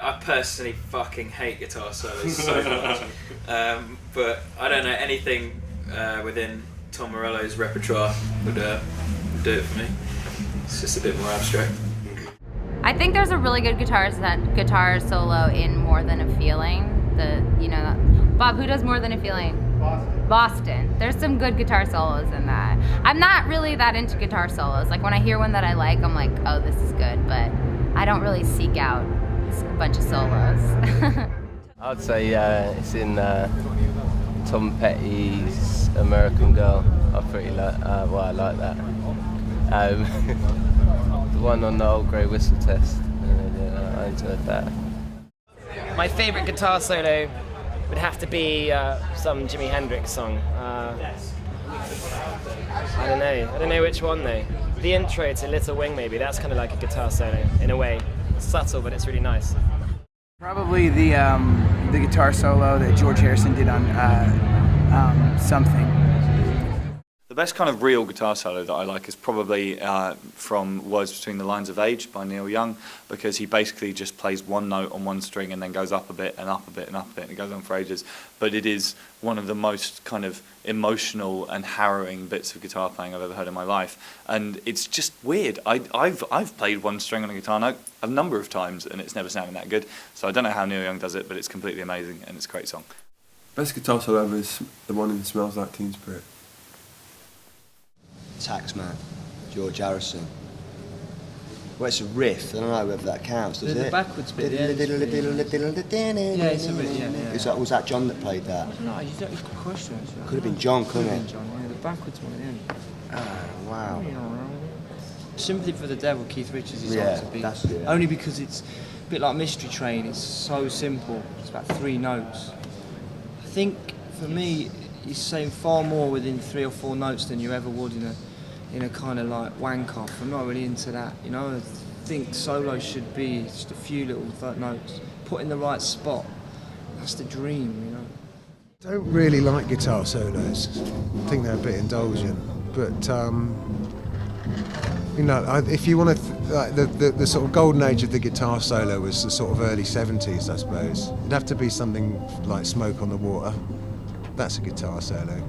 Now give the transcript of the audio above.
I personally fucking hate guitar solos so much, but I don't know, anything within Tom Morello's repertoire would do it for me. It's just a bit more abstract. I think there's a really good guitar solo in More Than a Feeling. Bob, who does More Than a Feeling? Boston. There's some good guitar solos in that. I'm not really that into guitar solos. Like when I hear one that I like, I'm like, oh, this is good, but I don't really seek out a bunch of solos. I'd say it's in Tom Petty's American Girl. I pretty like. I like that. The one on the Old Grey Whistle Test. I enjoyed that. My favourite guitar solo would have to be some Jimi Hendrix song. I don't know which one though. The intro to Little Wing maybe. That's kind of like a guitar solo in a way. It's subtle, but it's really nice. Probably the guitar solo that George Harrison did on Something. The best kind of real guitar solo that I like is probably from Words Between the Lines of Age by Neil Young, because he basically just plays one note on one string and then goes up a bit and up a bit and up a bit, and it goes on for ages. But it is one of the most kind of emotional and harrowing bits of guitar playing I've ever heard in my life, and it's just weird. I've played one string on a guitar note a number of times and it's never sounded that good. So I don't know how Neil Young does it, but it's completely amazing and it's a great song. Best guitar solo ever is the one in Smells Like Teen Spirit. Taxman, George Harrison. Well, it's a riff. I don't know whether that counts, does it? The backwards bit. Yeah, it's a bit. Yeah. Was that John that played that? I don't know. It's a good question. Could have been John, couldn't it? John, yeah, the backwards one at the end. Oh, wow. Sympathy for the Devil, Keith Richards is that's it. Only because it's a bit like Mystery Train. It's so simple. It's about 3 notes. I think for me, you're saying far more within 3 or 4 notes than you ever would in a kind of like wank off. I'm not really into that, you know. I think solo should be just a few little notes, put in the right spot. That's the dream, you know. I don't really like guitar solos. I think they're a bit indulgent, but if you want to, the sort of golden age of the guitar solo was the sort of early 70s, I suppose. It'd have to be something like Smoke on the Water. That's a guitar solo.